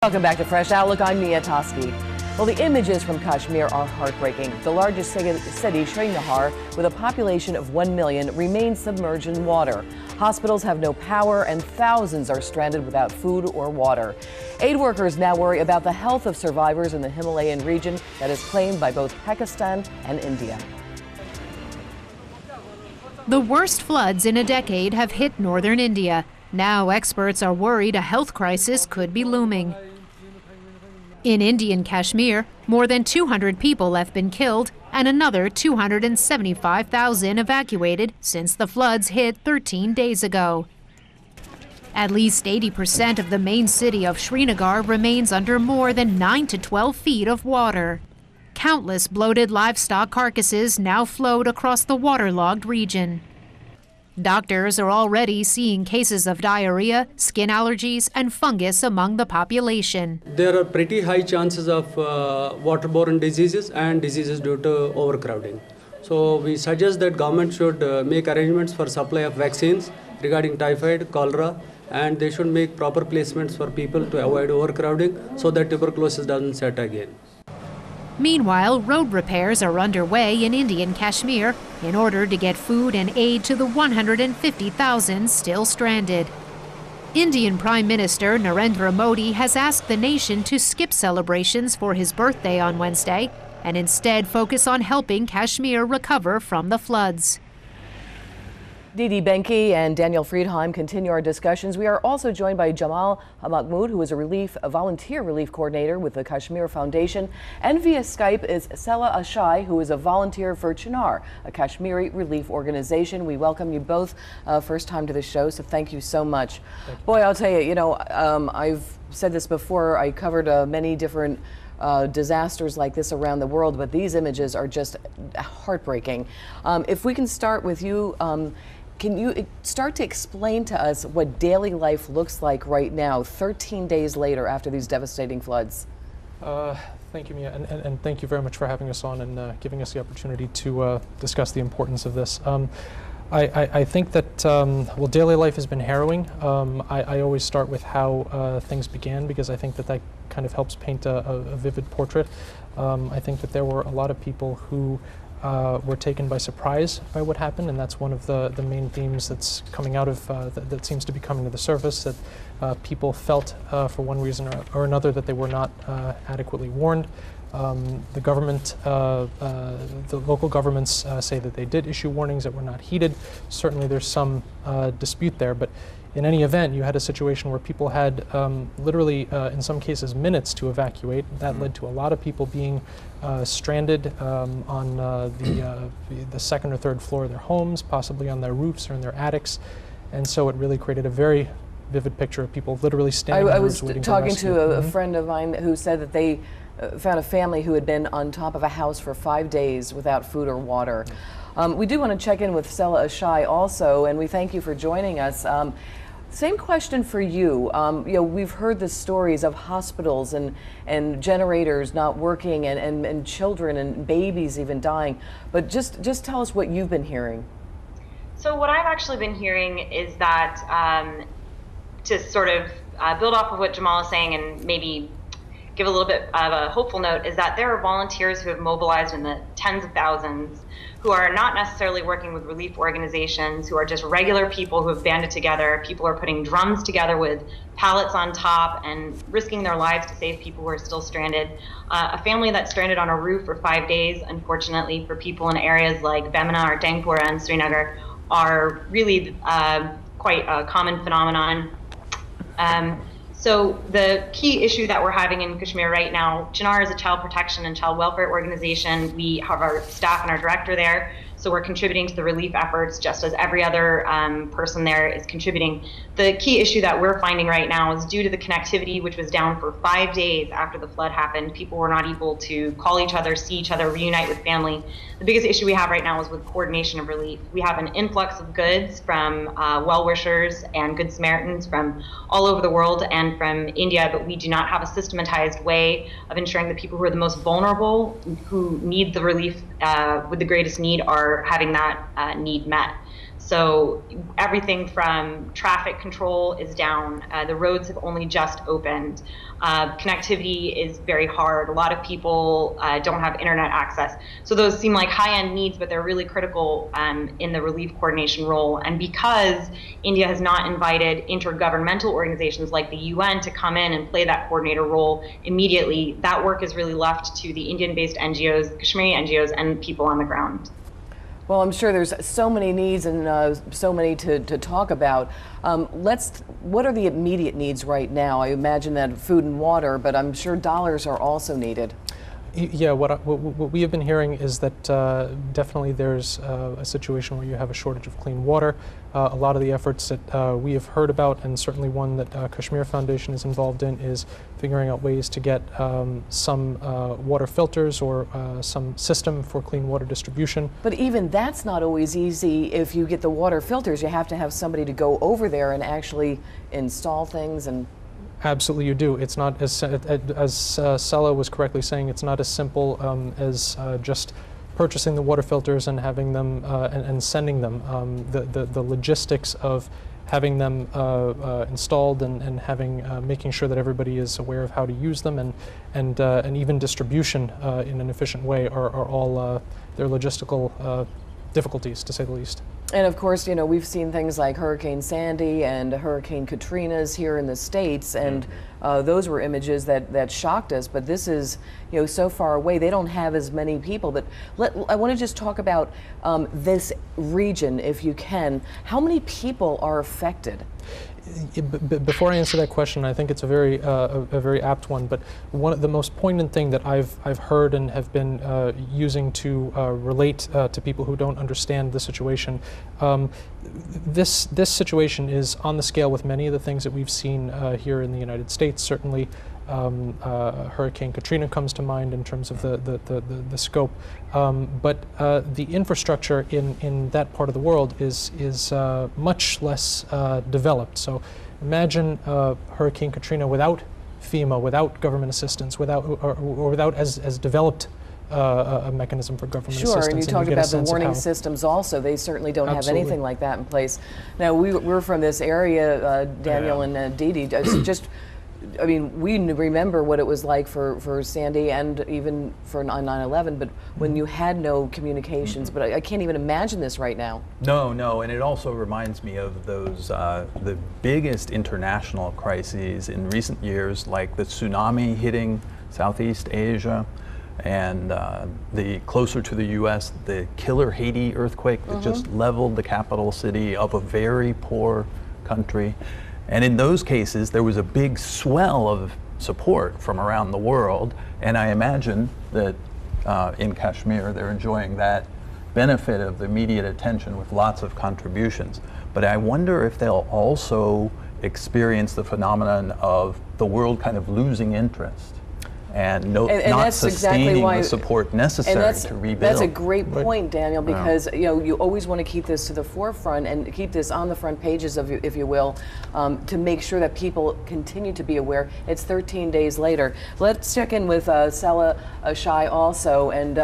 Welcome back to Fresh Outlook. I'm Mia Toschi. Well, the images from Kashmir are heartbreaking. The largest city, CHINAR, with a population of 1 million, remains submerged in water. Hospitals have no power and thousands are stranded without food or water. Aid workers now worry about the health of survivors in the Himalayan region that is claimed by both Pakistan and India. The worst floods in a decade have hit northern India. Now experts are worried a health crisis could be looming. In Indian Kashmir, more than 200 people have been killed and another 275,000 evacuated since the floods hit 13 days ago. At least 80% of the main city of Srinagar remains under more than 9 to 12 feet of water. Countless bloated livestock carcasses now float across the waterlogged region. Doctors are already seeing cases of diarrhea, skin allergies, and fungus among the population. There are pretty high chances of waterborne diseases and diseases due to overcrowding. So we suggest that government should make arrangements for supply of vaccines regarding typhoid, cholera, and they should make proper placements for people to avoid overcrowding so that tuberculosis doesn't set again. Meanwhile, road repairs are underway in Indian Kashmir in order to get food and aid to the 150,000 still stranded. Indian Prime Minister Narendra Modi has asked the nation to skip celebrations for his birthday on Wednesday and instead focus on helping Kashmir recover from the floods. Dee-Benkie and Daniel Friedheim continue our discussions. We are also joined by Jamal Mahmood, who is a volunteer relief coordinator with the Kashmir Foundation. And via Skype is Sehla Ashai, who is a volunteer for CHINAR, a Kashmiri relief organization. We welcome you both first time to the show, so thank you so much. Boy, I'll tell you, I've said this before, I covered many different disasters like this around the world, but these images are just heartbreaking. If we can start with you, can you start to explain to us what daily life looks like right now, 13 days later after these devastating floods? Thank you, Mia, and thank you very much for having us on and giving us the opportunity to discuss the importance of this. I think that, well, daily life has been harrowing. I always start with how things began because I think that that kind of helps paint a vivid portrait. I think that there were a lot of people who were taken by surprise by what happened, and that's one of the main themes that's coming out of, that seems to be coming to the surface, that people felt for one reason or another that they were not adequately warned. The government, the local governments say that they did issue warnings that were not heeded. Certainly there's some dispute there, but in any event, you had a situation where people had literally, in some cases, minutes to evacuate. That led to a lot of people being stranded on the second or third floor of their homes, possibly on their roofs or in their attics. And so it really created a very vivid picture of people literally standing I was waiting talking for rescue. to a friend of mine who said that they found a family who had been on top of a house for 5 days without food or water. We do want to check in with Sehla Ashai also, and we thank you for joining us. Same question for you. We've heard the stories of hospitals and generators not working and children and babies even dying, but just tell us what you've been hearing. So what I've actually been hearing is that, to sort of build off of what Jamal is saying and maybe give a little bit of a hopeful note, is that there are volunteers who have mobilized in the tens of thousands who are not necessarily working with relief organizations, who are just regular people who have banded together. People are putting drums together with pallets on top and risking their lives to save people who are still stranded. A family that's stranded on a roof for 5 days, unfortunately, for people in areas like Bemina or Dangpura and Srinagar, are really quite a common phenomenon. So the key issue that we're having in Kashmir right now, CHINAR is a child protection and child welfare organization. We have our staff and our director there, so we're contributing to the relief efforts just as every other person there is contributing. The key issue that we're finding right now is due to the connectivity, which was down for 5 days after the flood happened. People were not able to call each other, see each other, reunite with family. The biggest issue we have right now is with coordination of relief. We have an influx of goods from well-wishers and Good Samaritans from all over the world and from India, but we do not have a systematized way of ensuring the people who are the most vulnerable, who need the relief with the greatest need, are having that need met. So everything from traffic control is down. The roads have only just opened. Connectivity is very hard. A lot of people don't have internet access. So those seem like high-end needs, but they're really critical in the relief coordination role. And because India has not invited intergovernmental organizations like the UN to come in and play that coordinator role immediately, that work is really left to the Indian-based NGOs, Kashmiri NGOs, and people on the ground. Well, I'm sure there's so many needs and so many to talk about. What are the immediate needs right now? I imagine that food and water, but I'm sure dollars are also needed. Yeah, what we have been hearing is that definitely there's a situation where you have a shortage of clean water. A lot of the efforts that we have heard about, and certainly one that Kashmir Foundation is involved in, is figuring out ways to get some water filters or some system for clean water distribution. But even that's not always easy. If you get the water filters, you have to have somebody to go over there and actually install things and... Absolutely, you do. It's not as Sehla was correctly saying. It's not as simple as just purchasing the water filters and having them and sending them. The logistics of having them installed and having making sure that everybody is aware of how to use them and even distribution in an efficient way are all their logistical difficulties, to say the least. And of course, you know, we've seen things like Hurricane Sandy and Hurricane Katrina's here in the States, and those were images that shocked us. But this is, you know, so far away. They don't have as many people. But I want to just talk about this region, if you can. How many people are affected? Before I answer that question, I think it's a very apt one. But the most poignant thing that I've heard and have been using to relate to people who don't understand the situation, this situation is on the scale with many of the things that we've seen here in the United States. Certainly, Hurricane Katrina comes to mind in terms of the scope, but the infrastructure in that part of the world is much less developed. So imagine Hurricane Katrina without FEMA, without government assistance, or without as developed a mechanism for government assistance. Sure, and you talked about the warning systems also. They certainly don't have anything like that in place. Now, we're from this area, Daniel and Dee. Just, I mean, we remember what it was like for Sandy and even for 9/11, but when you had no communications. But I can't even imagine this right now. No, and it also reminds me of those the biggest international crises in recent years, like the tsunami hitting Southeast Asia, and the closer to the U.S., the killer Haiti earthquake that just leveled the capital city of a very poor country. And in those cases, there was a big swell of support from around the world, and I imagine that in Kashmir, they're enjoying that benefit of the immediate attention with lots of contributions. But I wonder if they'll also experience the phenomenon of the world kind of losing interest and not sustaining the support necessary to rebuild. That's a great point, Daniel, because you know, you always want to keep this to the forefront and keep this on the front pages, of, if you will, to make sure that people continue to be aware. It's 13 days later. Let's check in with Sehla Ashai also, and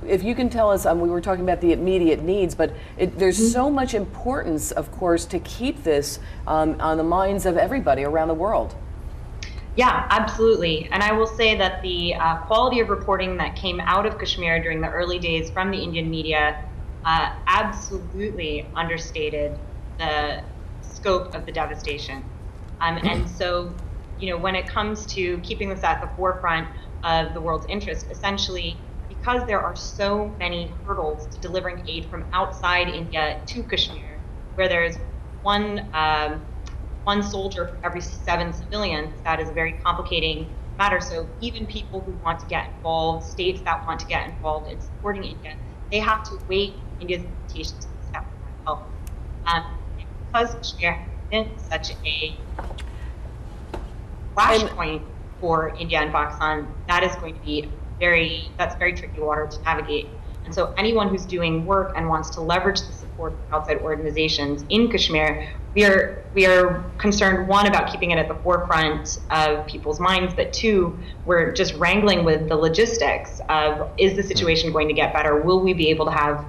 if you can tell us, we were talking about the immediate needs, but there's so much importance, of course, to keep this on the minds of everybody around the world. Yeah, absolutely. And I will say that the quality of reporting that came out of Kashmir during the early days from the Indian media absolutely understated the scope of the devastation. And so, you know, when it comes to keeping this at the forefront of the world's interest, essentially, because there are so many hurdles to delivering aid from outside India to Kashmir, where there's one soldier for every 7 civilians, that is a very complicating matter. So even people who want to get involved, states that want to get involved in supporting India, they have to wait India's invitation to step for help. Because Kashmir has been such a flashpoint for India and Pakistan, that is going to be very tricky water to navigate. And so anyone who's doing work and wants to leverage the support of outside organizations in Kashmir, we are concerned, one, about keeping it at the forefront of people's minds, but two, we're just wrangling with the logistics of, is the situation going to get better? Will we be able to have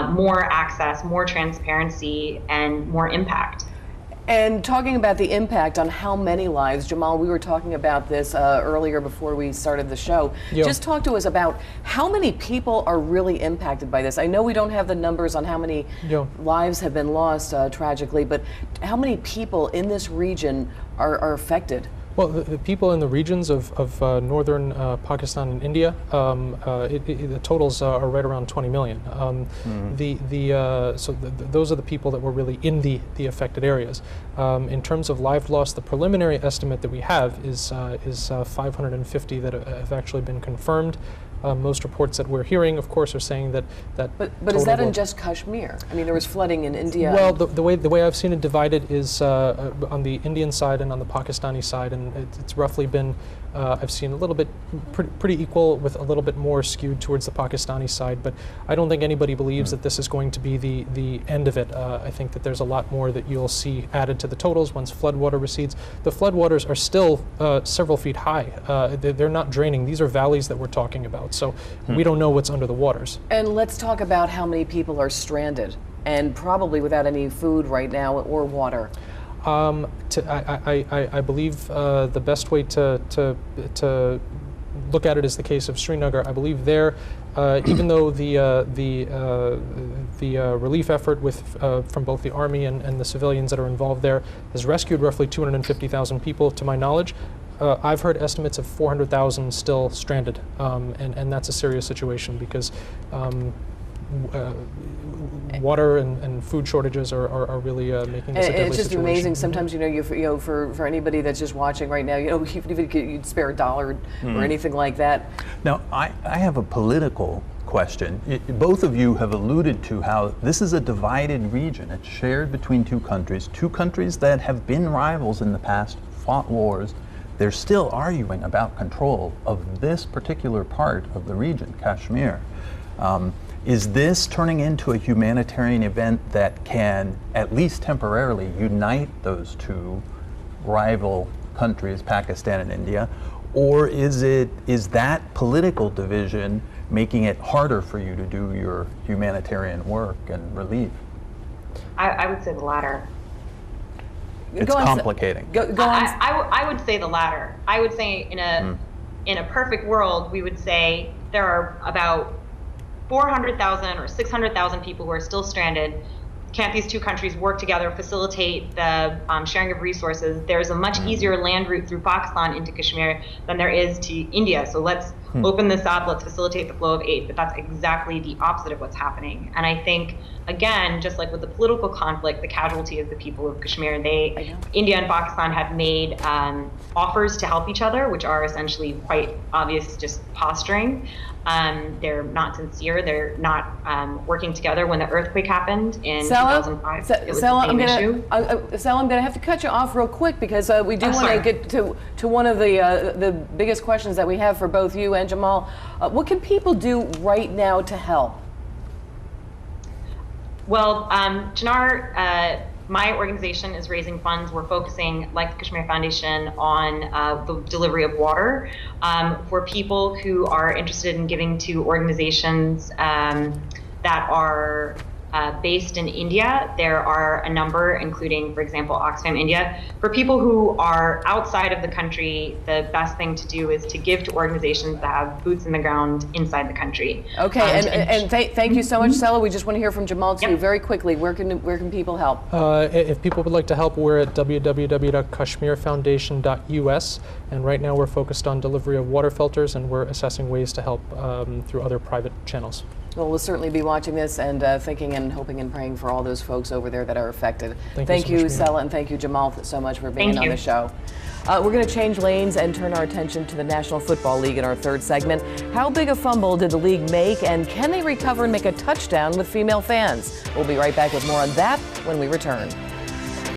more access, more transparency, and more impact. And talking about the impact on how many lives, Jamal, we were talking about this earlier before we started the show. Yeah. Just talk to us about how many people are really impacted by this. I know we don't have the numbers on how many lives have been lost tragically, but how many people in this region are affected? Well, the people in the regions of northern Pakistan and India, the totals are right around 20 million. Those are the people that were really in the affected areas. In terms of lives lost, the preliminary estimate that we have is 550 that have actually been confirmed. Most reports that we're hearing, of course, are saying that. But is that in just Kashmir? I mean, there was flooding in India. Well, the way I've seen it divided is on the Indian side and on the Pakistani side, and it's roughly been. I've seen a little bit pretty equal, with a little bit more skewed towards the Pakistani side, but I don't think anybody believes that this is going to be the end of it. I think that there's a lot more that you'll see added to the totals once floodwater recedes. The floodwaters are still several feet high. They're not draining. These are valleys that we're talking about, so we don't know what's under the waters. And let's talk about how many people are stranded and probably without any food right now or water. I believe the best way to look at it is the case of Srinagar. I believe there, even though the relief effort from both the army and the civilians that are involved there has rescued roughly 250,000 people, to my knowledge, I've heard estimates of 400,000 still stranded, and that's a serious situation because water and food shortages are really making this a deadly it's just situation. amazing. Sometimes, for anybody that's just watching right now, even if you'd spare a dollar or anything like that. Now, I have a political question. Both of you have alluded to how this is a divided region. It's shared between two countries that have been rivals in the past, fought wars. They're still arguing about control of this particular part of the region, Kashmir. Is this turning into a humanitarian event that can, at least temporarily, unite those two rival countries, Pakistan and India? Or is that political division making it harder for you to do your humanitarian work and relief? I would say the latter. It's complicating. Go on. I would say the latter. I would say in a perfect world, we would say there are about 400,000 or 600,000 people who are still stranded. Can't these two countries work together, facilitate the sharing of resources? There's a much easier land route through Pakistan into Kashmir than there is to India. So let's open this up, let's facilitate the flow of aid. But that's exactly the opposite of what's happening. And I think, again, just like with the political conflict, the casualty is the people of Kashmir. India and Pakistan have made offers to help each other, which are essentially quite obvious, just posturing. They're not sincere. They're not working together. When the earthquake happened in 2005, it was the same issue. Sehla, I'm going to have to cut you off real quick because we do want to get to one of the biggest questions that we have for both you and Jamal. What can people do right now to help? Well, CHINAR, my organization, is raising funds. We're focusing, like the Kashmir Foundation, on the delivery of water for people who are interested in giving to organizations that are based in India. There are a number, including, for example, Oxfam India. For people who are outside of the country, the best thing to do is to give to organizations that have boots in the ground inside the country. Okay, and thank you so much, Sehla. We just want to hear from Jamal too, very quickly. Where can people help? If people would like to help, we're at www.kashmirfoundation.us, and right now we're focused on delivery of water filters, and we're assessing ways to help through other private channels. Well, we'll certainly be watching this and thinking and hoping and praying for all those folks over there that are affected. Thank you, Sehla, and thank you, Jamal, so much for being on the show. We're going to change lanes and turn our attention to the National Football League in our third segment. How big a fumble did the league make, and can they recover and make a touchdown with female fans? We'll be right back with more on that when we return.